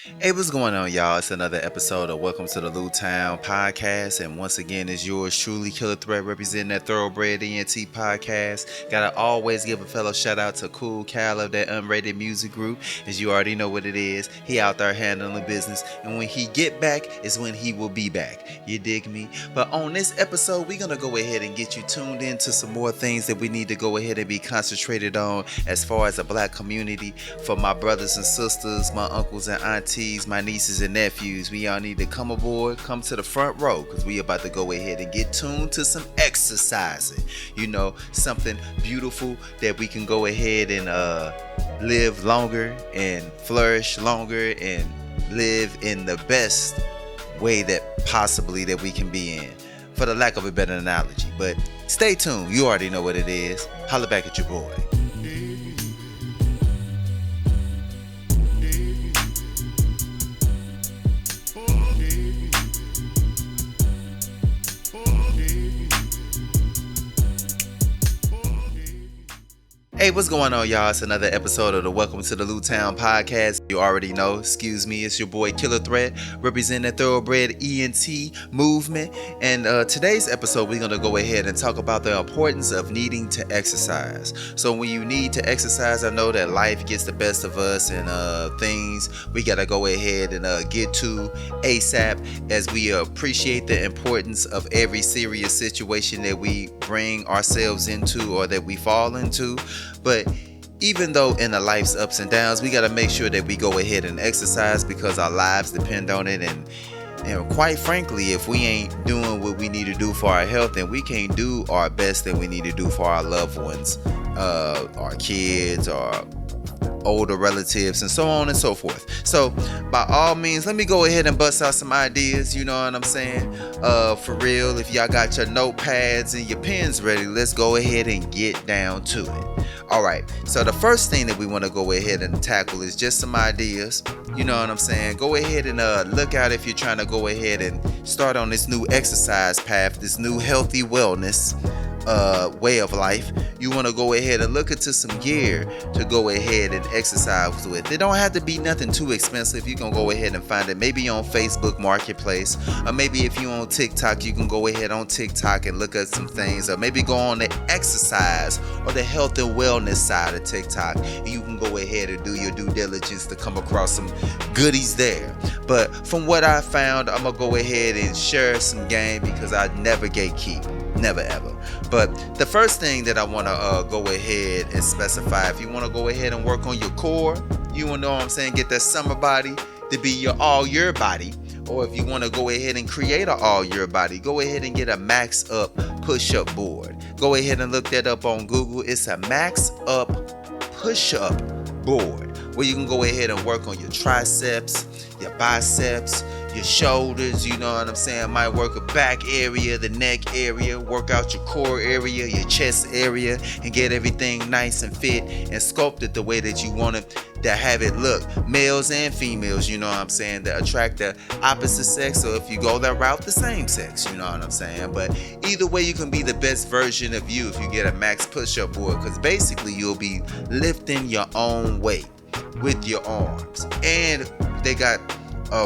Hey, what's going on, y'all? It's another episode of Welcome to the Lou Town podcast. And once again, it's yours truly, Killah Threat, representing that Thoroughbred ENT podcast. Gotta always give a fellow shout out to Cool Cal of that Unrated Music Group. As you already know what it is, he out there handling business. And when he get back is when he will be back. You dig me? But on this episode, we're gonna go ahead and get you tuned into some more things that we need to go ahead and be concentrated on as far as a black community. For my brothers and sisters, my uncles and aunties, my nieces and nephews, we all need to come aboard, come to the front row, because we about to go ahead and get tuned to some exercising. You know, something beautiful that we can go ahead and live longer and flourish longer and live in the best way that possibly that we can be in, for the lack of a better analogy. But stay tuned, you already know what it is. Holla back at your boy. Hey, what's going on, y'all? It's another episode of the Welcome to the Lou Town podcast. You already know, excuse me, it's your boy Killah Threat, representing the Thoroughbred ENT movement. And today's episode, we're going to go ahead and talk about the importance of needing to exercise. So when you need to exercise, I know that life gets the best of us and things we got to go ahead and get to ASAP, as we appreciate the importance of every serious situation that we bring ourselves into or that we fall into. But even though in the life's ups and downs, we got to make sure that we go ahead and exercise, because our lives depend on it. And quite frankly, if we ain't doing what we need to do for our health, then we can't do our best that we need to do for our loved ones, our kids, our older relatives, and so on and so forth. So by all means, let me go ahead and bust out some ideas, you know what I'm saying? For real, if y'all got your notepads and your pens ready, let's go ahead and get down to it. All right, so the first thing that we want to go ahead and tackle is just some ideas, you know what I'm saying? Go ahead and look out if you're trying to go ahead and start on this new exercise path, this new healthy wellness way of life. You want to go ahead and look into some gear to go ahead and exercise with. It don't have to be nothing too expensive. You can go ahead and find it maybe on Facebook Marketplace, or maybe if you're on TikTok, you can go ahead on TikTok and look at some things, or maybe go on the exercise or the health and wellness side of TikTok, and you can go ahead and do your due diligence to come across some goodies there. But from what I found, I'm gonna go ahead and share some game, because I never gatekeep. Never ever. But the first thing that I want to go ahead and specify, if you want to go ahead and work on your core, you know what I'm saying, get that summer body to be your all-year body, or if you want to go ahead and create an all-year body, go ahead and get a max up push-up board. Go ahead and look that up on Google. It's a max up push-up board where you can go ahead and work on your triceps, your biceps, your shoulders, you know what I'm saying? Might work a back area, the neck area, work out your core area, your chest area, and get everything nice and fit and sculpted the way that you want it to have it look. Males and females, you know what I'm saying, that attract the opposite sex, or if you go that route, the same sex, you know what I'm saying? But either way, you can be the best version of you if you get a max push-up board, because basically you'll be lifting your own weight with your arms. And they got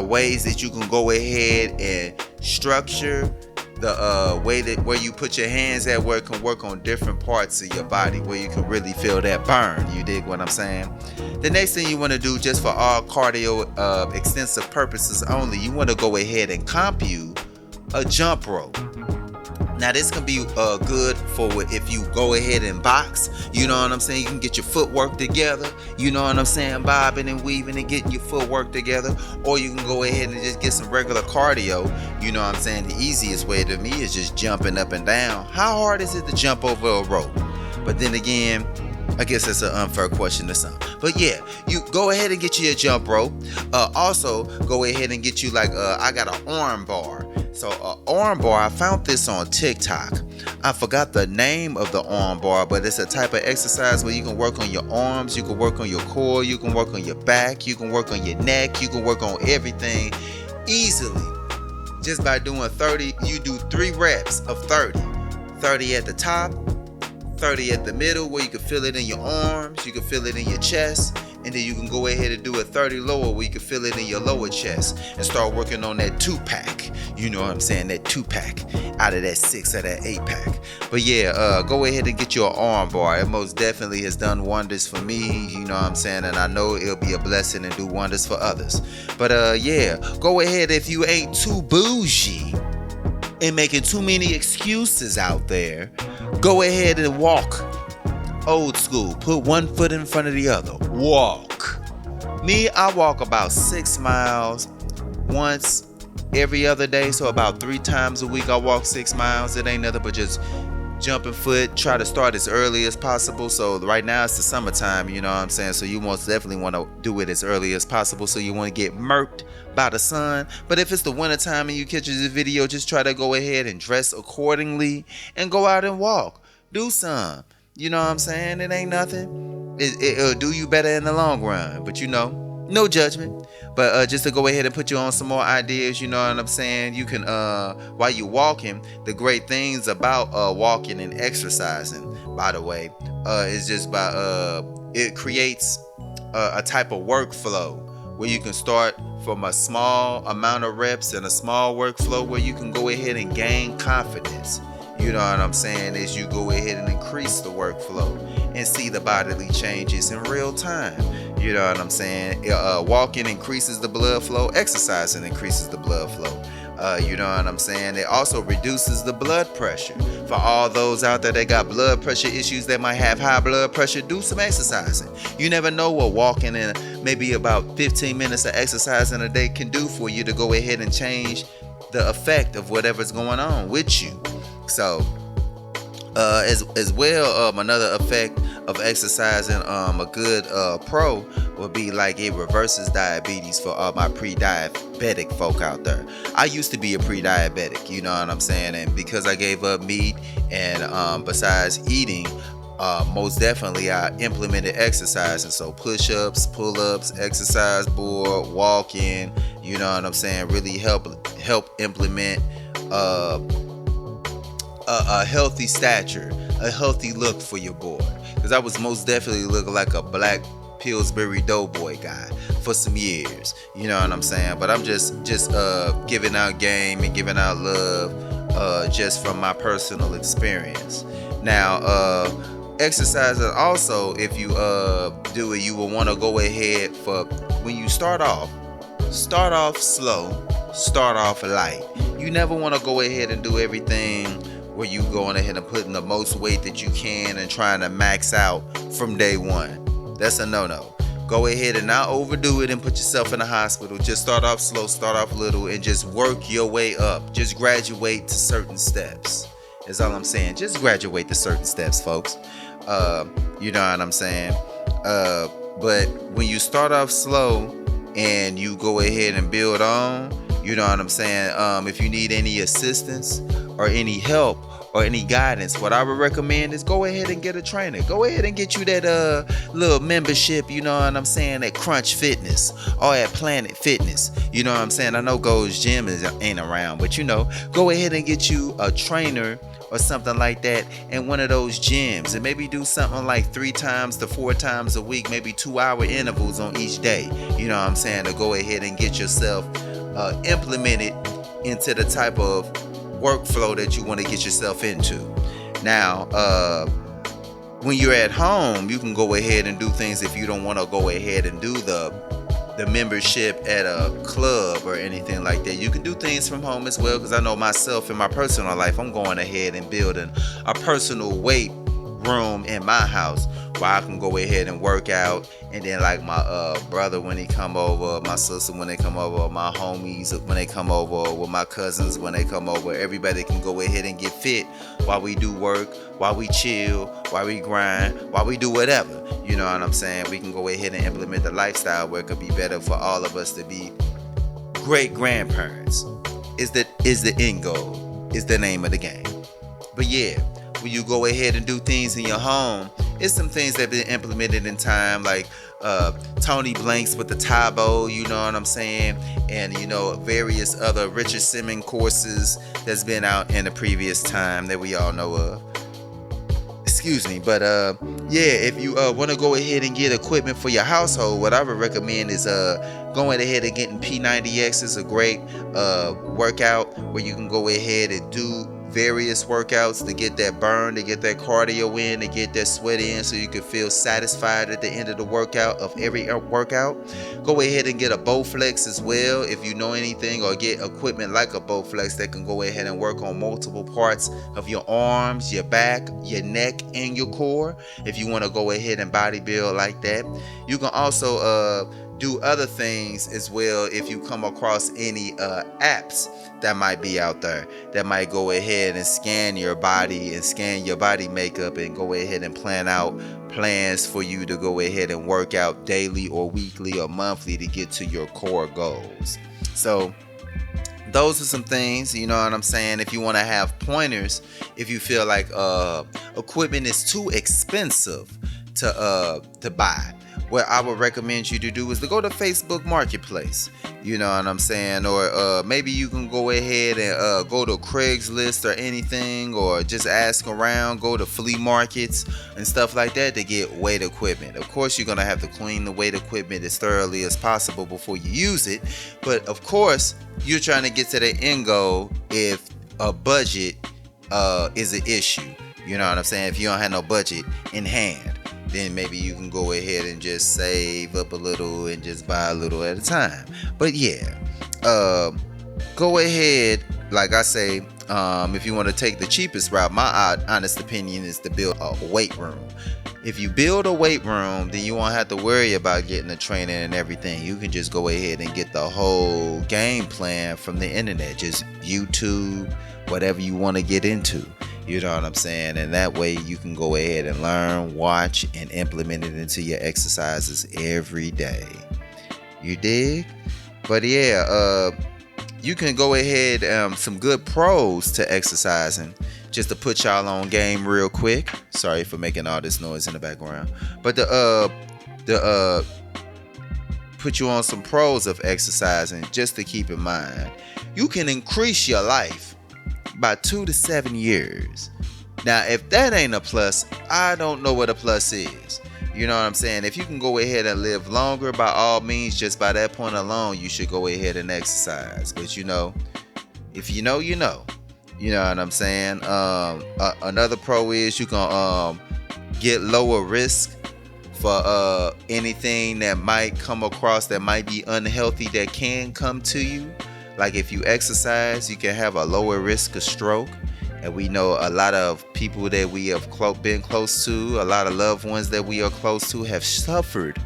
ways that you can go ahead and structure the way that where you put your hands at, where it can work on different parts of your body, where you can really feel that burn. You dig what I'm saying? The next thing you want to do, just for all cardio extensive purposes only, you want to go ahead and compute a jump rope. Now this can be good for if you go ahead and box, you know what I'm saying? You can get your footwork together, you know what I'm saying? Bobbing and weaving and getting your footwork together. Or you can go ahead and just get some regular cardio, you know what I'm saying? The easiest way to me is just jumping up and down. How hard is it to jump over a rope? But then again, I guess that's an unfair question to some. But yeah, you go ahead and get you a jump rope. Also, go ahead and get you I got an arm bar. So arm bar, I found this on TikTok. I forgot the name of the arm bar, but it's a type of exercise where you can work on your arms, you can work on your core, you can work on your back, you can work on your neck, you can work on everything easily. Just by doing 30, you do 3 reps of 30. 30 at the top, 30 at the middle where you can feel it in your arms, you can feel it in your chest, And then you can go ahead and do a 30 lower where you can feel it in your lower chest and start working on that 2-pack. You know what I'm saying? That 2-pack out of that 6 or that 8-pack. But yeah, go ahead and get your arm bar. It most definitely has done wonders for me. You know what I'm saying? And I know it'll be a blessing and do wonders for others. But yeah, go ahead if you ain't too bougie and making too many excuses out there. Go ahead and walk. Old school. Put one foot in front of the other. Walk. Me, I walk about 6 miles once every other day. So about 3 times a week I walk 6 miles. It ain't nothing but just jumping foot. Try to start as early as possible. So right now it's the summertime, you know what I'm saying? So you most definitely want to do it as early as possible. So you want to get murked by the sun. But if it's the wintertime and you catch this video, just try to go ahead and dress accordingly and go out and walk. Do some. You know what I'm saying? It ain't nothing. It'll do you better in the long run. But you know, no judgment. But just to go ahead and put you on some more ideas, you know what I'm saying? You can, while you're walking, the great things about walking and exercising, by the way, is just by, it creates a type of workflow where you can start from a small amount of reps and a small workflow where you can go ahead and gain confidence. You know what I'm saying? As you go ahead and increase the workflow and see the bodily changes in real time. You know what I'm saying? Walking increases the blood flow. Exercising increases the blood flow. You know what I'm saying? It also reduces the blood pressure. For all those out there that got blood pressure issues that might have high blood pressure, do some exercising. You never know what walking and maybe about 15 minutes of exercising a day can do for you to go ahead and change the effect of whatever's going on with you. So as well, another effect of exercising, a good pro would be like it reverses diabetes for all my pre-diabetic folk out there. I used to be a pre-diabetic, you know what I'm saying? And because I gave up meat and besides eating, most definitely I implemented exercise. And so push-ups, pull-ups, exercise board, walking, you know what I'm saying, really help implement a healthy stature, a healthy look for your boy. Because I was most definitely looking like a black Pillsbury Doughboy guy for some years. You know what I'm saying? But I'm just giving out game and giving out love just from my personal experience. Now, exercising also, if you do it, you will want to go ahead for when you start off slow, start off light. You never want to go ahead and do everything where you going ahead and putting the most weight that you can and trying to max out from day one. That's a no-no. Go ahead and not overdo it and put yourself in the hospital. Just start off slow, start off little, and just work your way up. Just graduate to certain steps. Is all I'm saying. Just graduate to certain steps, folks. You know what I'm saying? But when you start off slow and you go ahead and build on, you know what I'm saying? If you need any assistance or any help or any guidance, what I would recommend is go ahead and get a trainer. Go ahead and get you that little membership, you know what I'm saying, at Crunch Fitness or at Planet Fitness. You know what I'm saying? I know Gold's Gym ain't around, but you know, go ahead and get you a trainer or something like that in one of those gyms, and maybe do something like 3 times to 4 times a week, maybe 2-hour intervals on each day. You know what I'm saying? To go ahead and get yourself implemented into the type of workflow that you want to get yourself into. Now, when you're at home, you can go ahead and do things if you don't want to go ahead and do the membership at a club or anything like that. You can do things from home as well, because I know myself in my personal life, I'm going ahead and building a personal weight room in my house where I can go ahead and work out. And then like my brother when he come over, my sister when they come over, my homies when they come over, with my cousins when they come over, everybody can go ahead and get fit while we do work, while we chill, while we grind, while we do whatever. You know what I'm saying? We can go ahead and implement the lifestyle where it could be better for all of us to be great grandparents. Is the end goal, is the name of the game. But yeah, when you go ahead and do things in your home, it's some things that have been implemented in time, like Tony Blanks with the Tybo, you know what I'm saying, and you know, various other Richard Simmons courses that's been out in the previous time that we all know of. Excuse me, but yeah, if you want to go ahead and get equipment for your household, what I would recommend is going ahead and getting P90X. Is a great workout where you can go ahead and do various workouts to get that burn, to get that cardio in, to get that sweat in, so you can feel satisfied at the end of the workout, of every workout. Go ahead and get a Bowflex as well if you know anything, or get equipment like a Bowflex that can go ahead and work on multiple parts of your arms, your back, your neck, and your core. If you want to go ahead and bodybuild like that, you can also do other things as well. If you come across any apps that might be out there that might go ahead and scan your body and scan your body makeup and go ahead and plan out plans for you to go ahead and work out daily or weekly or monthly to get to your core goals. So those are some things, you know what I'm saying? If you want to have pointers, if you feel like equipment is too expensive to buy, what I would recommend you to do is to go to Facebook Marketplace, you know what I'm saying? Or maybe you can go ahead and go to Craigslist or anything, or just ask around, go to flea markets and stuff like that to get weight equipment. Of course, you're going to have to clean the weight equipment as thoroughly as possible before you use it. But of course, you're trying to get to the end goal if a budget is an issue. You know what I'm saying? If you don't have no budget in hand, then maybe you can go ahead and just save up a little and just buy a little at a time. But yeah, go ahead, like I say, if you want to take the cheapest route, my honest opinion is to build a weight room. If you build a weight room, then you won't have to worry about getting a trainer and everything. You can just go ahead and get the whole game plan from the internet, just YouTube, whatever you want to get into. You know what I'm saying? And that way you can go ahead and learn, watch, and implement it into your exercises every day. You dig? But yeah, you can go ahead, some good pros to exercising, just to put y'all on game real quick. Sorry for making all this noise in the background. But the put you on some pros of exercising, just to keep in mind. You can increase your life by 2 to 7 years. Now, if that ain't a plus, I don't know what a plus is. You know what I'm saying? If you can go ahead and live longer, by all means, just by that point alone, you should go ahead and exercise. But you know, if you know, you know. You know what I'm saying? Another pro is you can get lower risk for anything that might come across that might be unhealthy that can come to you. Like if you exercise, you can have a lower risk of stroke. And we know a lot of people that we have been close to, a lot of loved ones that we are close to have suffered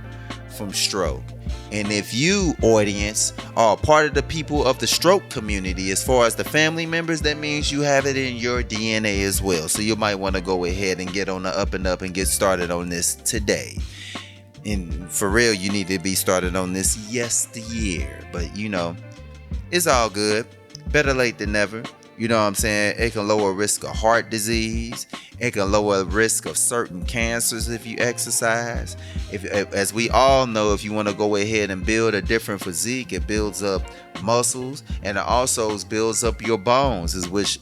from stroke. And if you, audience, are part of the people of the stroke community, as far as the family members, that means you have it in your DNA as well. So you might want to go ahead and get on the up and up and get started on this today. And for real, you need to be started on this yesteryear. But you know, it's all good. Better late than never. You know what I'm saying? It can lower risk of heart disease. It can lower risk of certain cancers if you exercise. As we all know, if you want to go ahead and build a different physique, it builds up muscles, and it also builds up your bones, which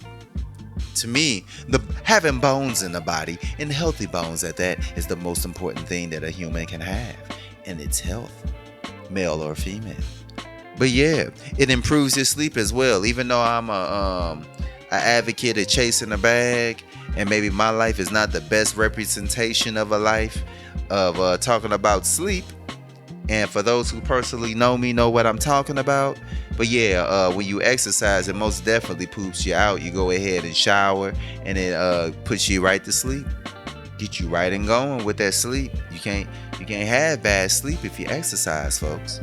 to me, having bones in the body, and healthy bones at that, is the most important thing that a human can have, and it's health, male or female. But yeah, it improves your sleep as well. Even though I'm an advocate of chasing a bag, and maybe my life is not the best representation of a life of talking about sleep. And for those who personally know me, know what I'm talking about. But yeah, when you exercise, it most definitely poops you out. You go ahead and shower, and it puts you right to sleep. Get you right and going with that sleep. You can't have bad sleep if you exercise, folks.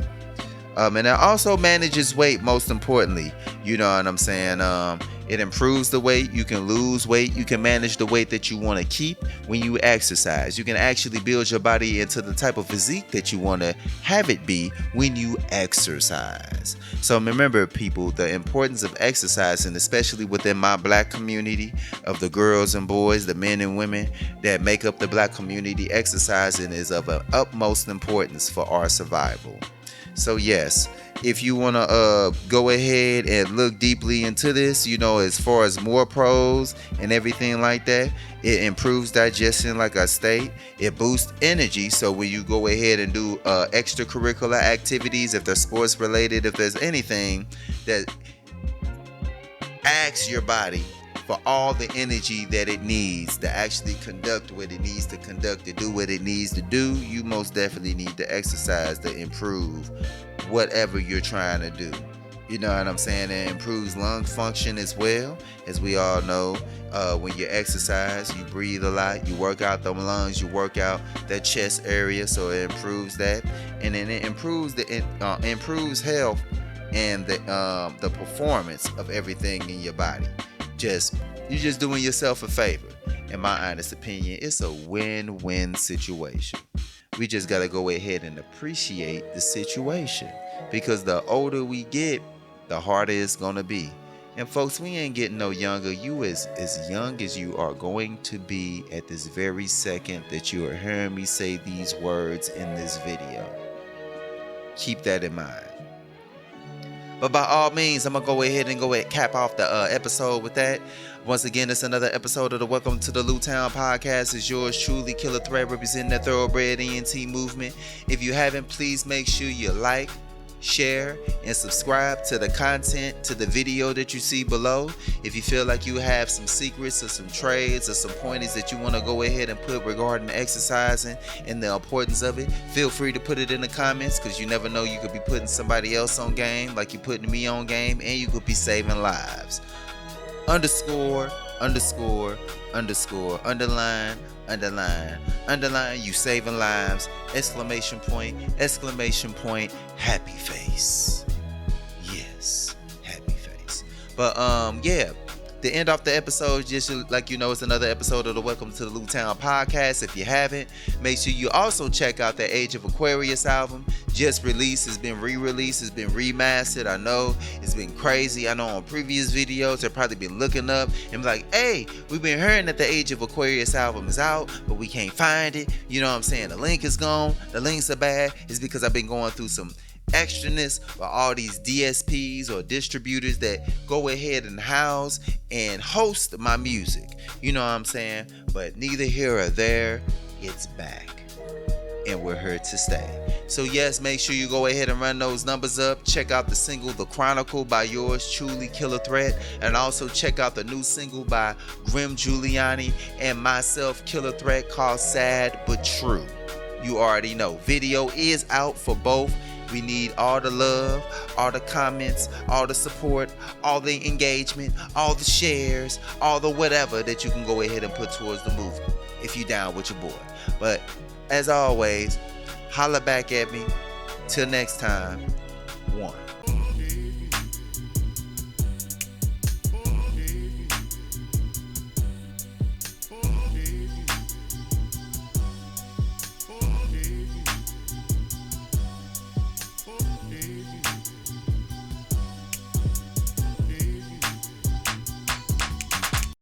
And it also manages weight, most importantly. You know what I'm saying? It improves the weight. You can lose weight. You can manage the weight that you want to keep when you exercise. You can actually build your body into the type of physique that you want to have it be when you exercise. So remember, people, the importance of exercising, especially within my black community, of the girls and boys, the men and women that make up the black community. Exercising is of utmost importance for our survival. So yes, if you want to go ahead and look deeply into this, as far as more pros and everything like that, it improves digestion, like I state. It boosts energy. So when you go ahead and do extracurricular activities, if they're sports related, if there's anything that asks your body for all the energy that it needs to actually conduct what it needs to conduct, to do what it needs to do, you most definitely need to exercise to improve whatever you're trying to do. You know what I'm saying? It improves lung function as well. As we all know, when you exercise, you breathe a lot, you work out them lungs, you work out that chest area, so it improves that. And then it improves improves health and the performance of everything in your body. You're just doing yourself a favor. In my honest opinion, it's a win-win situation. We just gotta go ahead and appreciate the situation, because the older we get, the harder it's gonna be. And folks, we ain't getting no younger. You as young as you are going to be at this very second that you are hearing me say these words in this video. Keep that in mind. But by all means, I'm going to go ahead and cap off the episode with that. Once again, it's another episode of the Welcome to the Lutown Podcast. It's yours truly, Killah Threat, representing that thoroughbred ENT movement. If you haven't, please make sure you like, share, and subscribe to the content, to the video that you see below. If you feel like you have some secrets or some trades or some pointers that you want to go ahead and put regarding exercising and the importance of it, feel free to put it in the comments, because you never know, you could be putting somebody else on game like you're putting me on game, and you could be saving lives. Underscore, underline, you saving lives, exclamation point, happy face. Yes, happy face. But to end off the episode, just like it's another episode of the Welcome to the Lutown Podcast. If you haven't, make sure you also check out the Age of Aquarius album. Just released, it's been re-released, it's been remastered. I know it's been crazy. I know on previous videos they've probably been looking up and be like, hey, we've been hearing that the Age of Aquarius album is out, but we can't find it. You know what I'm saying? The link is gone. The links are bad. It's because I've been going through some extraness for all these DSPs or distributors that go ahead and house and host my music. You know what I'm saying? But neither here or there, it's back. And we're here to stay. So yes, make sure you go ahead and run those numbers up. Check out the single The Chronicle by yours truly, Killah Threat. And also check out the new single by Grim Giuliani and myself, Killah Threat, called Sad But True. You already know. Video is out for both. We need all the love, all the comments, all the support, all the engagement, all the shares, all the whatever that you can go ahead and put towards the movement if you down with your boy. But as always, holla back at me. Till next time, one.